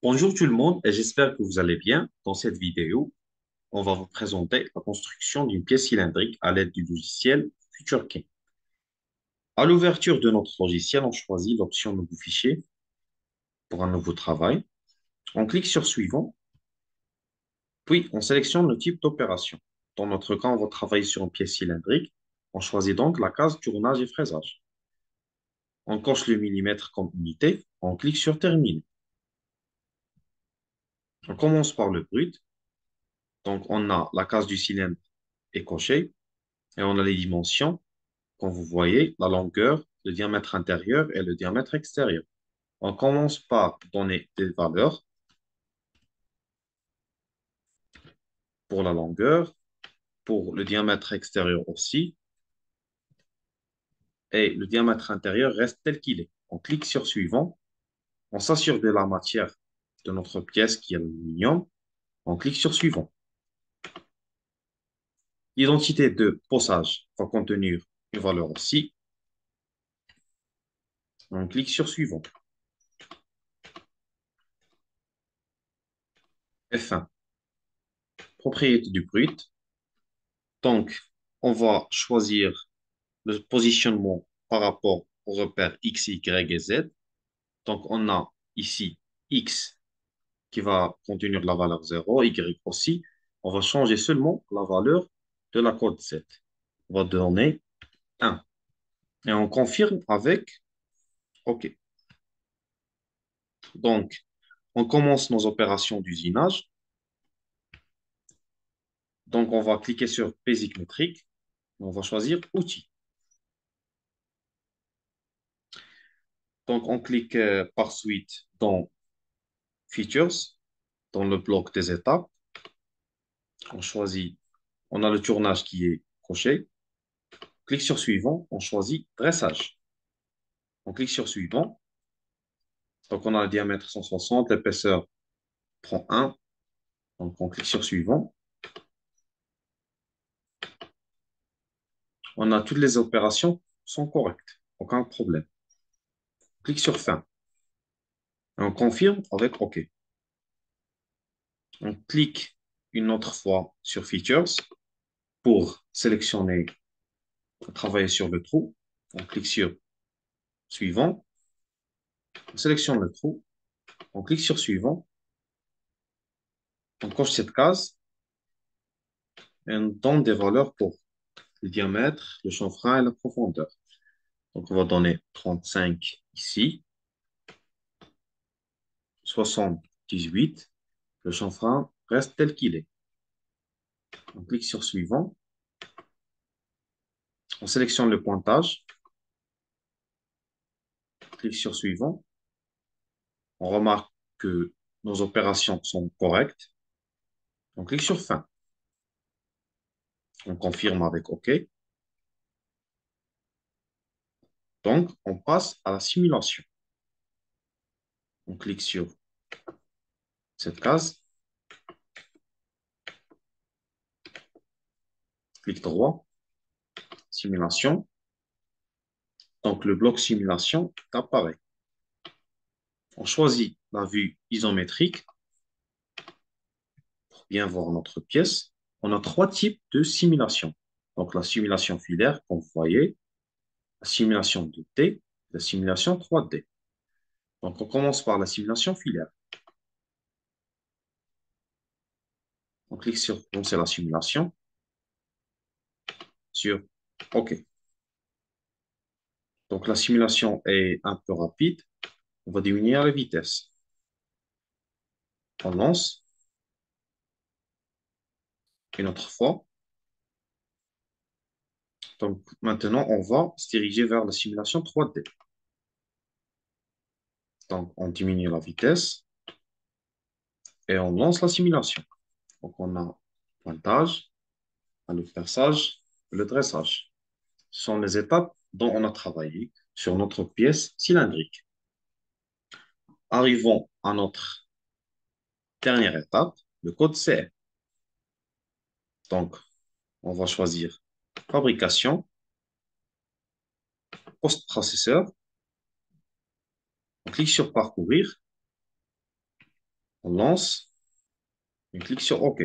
Bonjour tout le monde et j'espère que vous allez bien. Dans cette vidéo, on va vous présenter la construction d'une pièce cylindrique à l'aide du logiciel FutureKey. À l'ouverture de notre logiciel, on choisit l'option Nouveau fichier pour un nouveau travail. On clique sur Suivant, puis on sélectionne le type d'opération. Dans notre cas, on va travailler sur une pièce cylindrique. On choisit donc la case tournage et fraisage. On coche le millimètre comme unité. On clique sur Terminer. On commence par le brut. Donc, on a la case du cylindre est cochée et on a les dimensions. Comme vous voyez, la longueur, le diamètre intérieur et le diamètre extérieur. On commence par donner des valeurs pour la longueur, pour le diamètre extérieur aussi, et le diamètre intérieur reste tel qu'il est. On clique sur Suivant, on s'assure de la matière de notre pièce qui est l'aluminium, on clique sur Suivant. L'identité de posage va contenir une valeur aussi, on clique sur Suivant. F1, propriété du brut. Donc, on va choisir le positionnement par rapport aux repères X, Y et Z. Donc, on a ici X qui va contenir la valeur 0, Y aussi. On va changer seulement la valeur de la code Z. On va donner 1. Et on confirme avec OK. Donc, on commence nos opérations d'usinage. Donc, on va cliquer sur Basic métrique. On va choisir Outils. Donc, on clique par suite dans Features, dans le bloc des étapes. On choisit, on a le tournage qui est coché. Clique sur Suivant, on choisit Dressage. On clique sur Suivant. Donc, on a le diamètre 160, l'épaisseur prend 1. Donc, on clique sur Suivant. On a toutes les opérations sont correctes. Aucun problème. On clique sur Fin. Et on confirme avec OK. On clique une autre fois sur Features pour sélectionner, travailler sur le trou. On clique sur Suivant. On sélectionne le trou. On clique sur Suivant. On coche cette case et on donne des valeurs pour le diamètre, le chanfrein et la profondeur. Donc, on va donner 35 ici, 78. Le chanfrein reste tel qu'il est. On clique sur Suivant. On sélectionne le pointage. On clique sur Suivant. On remarque que nos opérations sont correctes. On clique sur Fin. On confirme avec OK. Donc, on passe à la simulation. On clique sur cette case. Clic droit. Simulation. Donc, le bloc simulation apparaît. On choisit la vue isométrique pour bien voir notre pièce. On a trois types de simulation. Donc, la simulation filaire, comme vous voyez, la simulation 2D, la simulation 3D. Donc, on commence par la simulation filaire. On clique sur lancer la simulation, sur OK. Donc, la simulation est un peu rapide. On va diminuer la vitesse. On lance une autre fois. Donc, maintenant, on va se diriger vers la simulation 3D. Donc, on diminue la vitesse et on lance la simulation. Donc, on a le pointage, le perçage et le dressage. Ce sont les étapes dont on a travaillé sur notre pièce cylindrique. Arrivons à notre dernière étape, le code CE. Donc, on va choisir fabrication, post-processeur. On clique sur parcourir. On lance, on clique sur OK.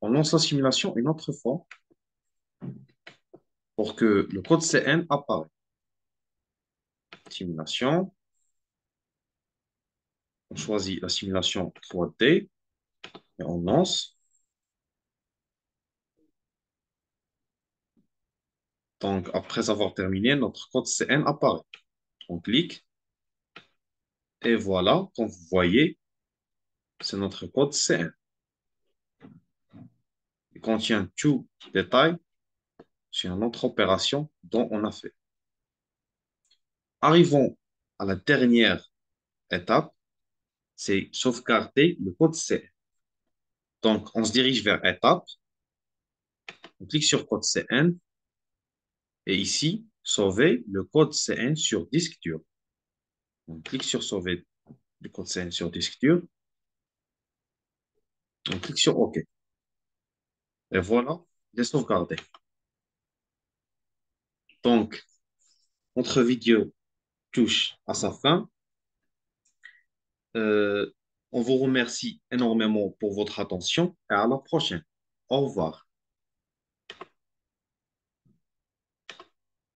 On lance la simulation une autre fois pour que le code CN apparaisse. Simulation, on choisit la simulation 3D et on lance. Donc, après avoir terminé, notre code CN apparaît. On clique et voilà, comme vous voyez, c'est notre code CN. Il contient tout détail sur notre opération dont on a fait. Arrivons à la dernière étape, c'est sauvegarder le code CN. Donc, on se dirige vers étape, on clique sur code CN et ici, sauver le code CN sur disque dur. On clique sur sauver le code CN sur disque dur, on clique sur OK. Et voilà, il est sauvegardé. Donc, notre vidéo touche à sa fin. Euh, on vous remercie énormément pour votre attention et à la prochaine. Au revoir.